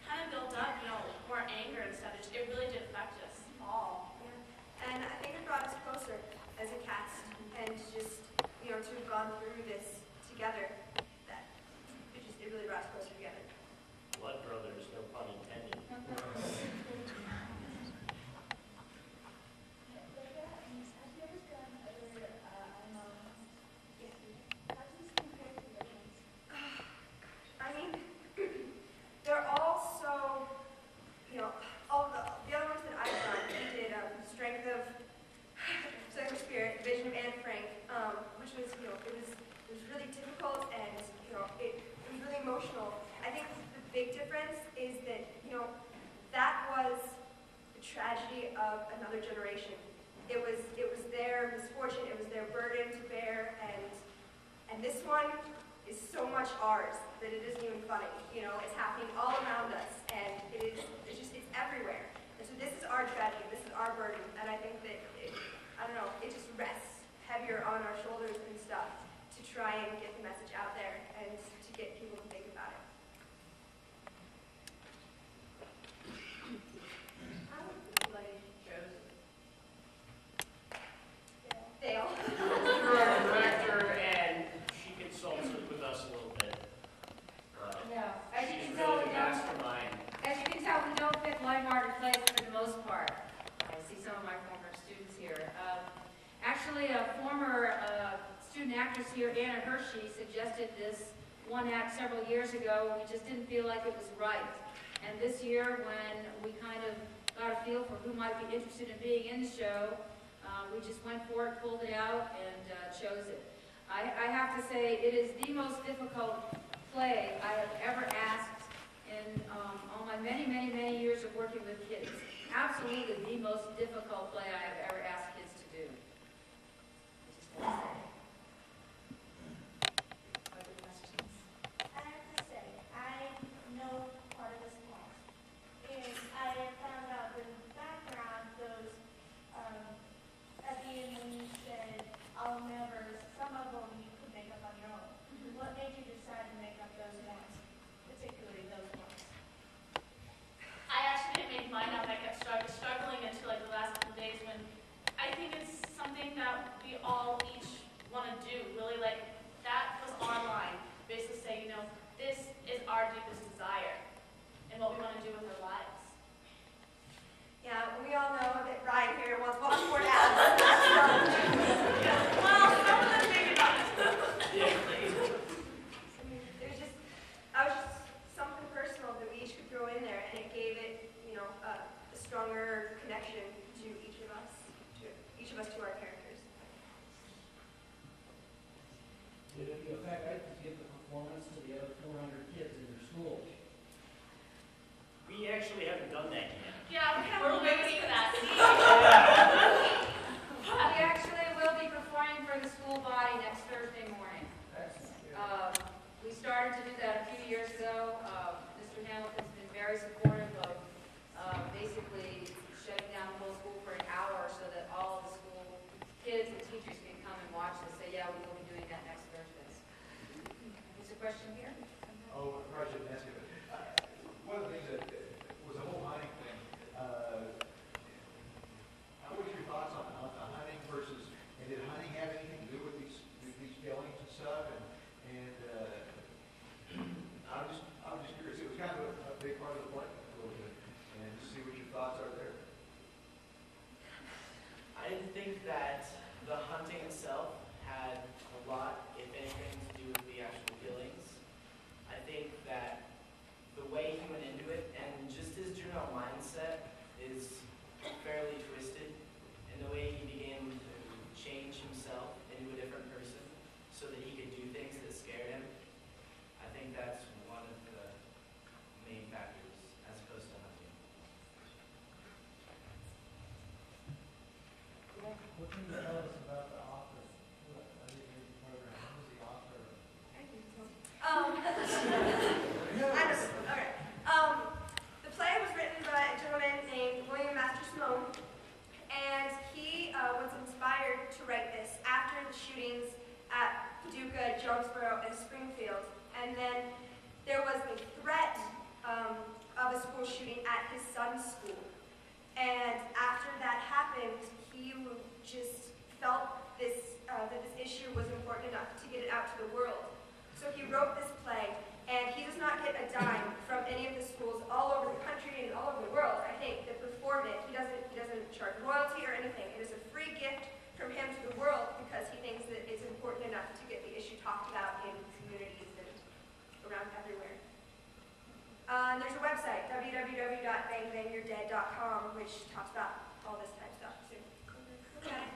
S4: kind of built up, more anger and stuff. It really did affect us all.
S5: Yeah. And I think it brought us closer as a cast, and just, to have gone through this together, that it really brought us closer together.
S7: Blood brothers, no pun intended.
S9: Have you ever done other how does this compare to the ones?
S5: I mean, they're all so, all the other ones that I've done, we did Strength of Spirit, Vision of Anne Frank, which was, it was really difficult and, it was really emotional. I think the big difference is that, that was the tragedy of another generation. It was their misfortune, it was their burden to bear, and this one is so much ours that it isn't even funny. It's happening all around us, and it's everywhere. And so this is our tragedy, this is our burden, and I think that it just rests heavier on our shoulders and stuff to try and get the message out there and to get people to think about it.
S8: How was the play chosen?
S5: Dale.
S3: You're our director, and she consulted with us a little bit.
S12: Yeah, as you
S3: She's
S12: can tell,
S3: really
S12: we
S3: the
S12: don't,
S3: mastermind.
S12: as you can tell, we don't pick lighthearted plays for the most part. I see some of my former students here. Actually, a former student actress here, Anna Hershey, suggested this one act several years ago. We just didn't feel like it was right. And this year, when we kind of got a feel for who might be interested in being in the show, We just went for it, pulled it out, and chose it. I have to say, it is the most difficult play I have ever asked in all my many, many, many years of working with kids. Absolutely the most difficult play I have ever asked kids to do. I just have to say. Other questions?
S9: I have to say, I know part of this class. And I found out the background goes, at the end when you said, I'll never, some of them you could make up on your own. What made you decide to make up those ones, particularly those ones?
S4: I actually didn't make mine up. I kept struggling until like the last couple days when I think it's something that we all each want to do. Really, like that was our line. Basically say, you know, this is our deepest desire and what we want to do with our lives.
S5: Yeah, we all know that Ryan here wants washboard out.
S4: Well, some of them maybe not.
S5: That was just something personal that we each could throw in there, and it gave it, you know, a stronger connection to each of us to our characters.
S1: Would it be effective to give the performance to the other 400 kids in your school?
S3: We actually haven't done that yet.
S4: Yeah, we're waiting for that.
S12: We actually will be performing for the school body next Thursday morning. We started to do that a few years ago. Mr. Hamilton's been very supportive of basically shutting down the whole school for an hour so that all of the school kids and teachers can come and watch this. Say, yeah, we will be doing that next Thursday. Is a question here?
S13: Oh, I probably shouldn't ask you, but one of the things that was the whole hunting thing. What were your thoughts on hunting versus, and did hunting have anything to do with these killings and stuff? And I'm just curious. It was kind of a big part of the play, a little bit, and just see what your thoughts are there.
S2: I didn't think that the hunting itself had a lot, if anything, to do with the actual killings. I think that the way he went into it, and just his general mindset, is fairly twisted, and the way he began to change himself into a different person so that he could do things that scared him. I think that's one of the main factors as opposed to hunting.
S1: What can you tell us about the author? I didn't read the program. Who was the author?
S5: Okay. The play was written by a gentleman named William Mastrosimone, and he was inspired to write this after the shootings at Paducah, Jonesboro, and Springfield. And then there was a threat of a school shooting at his son's school. And after that happened, he just felt that this issue was important enough to get it out to the world. So he wrote this play, and he does not get a dime from any of the schools all over the country and all over the world, I think, that perform it. He doesn't charge royalty or anything. It is a free gift from him to the world because he thinks that it's important enough to get the issue talked about in communities and around everywhere. And there's a website, www.bangbangyourdead.com, which talks about all this type of stuff too. Okay.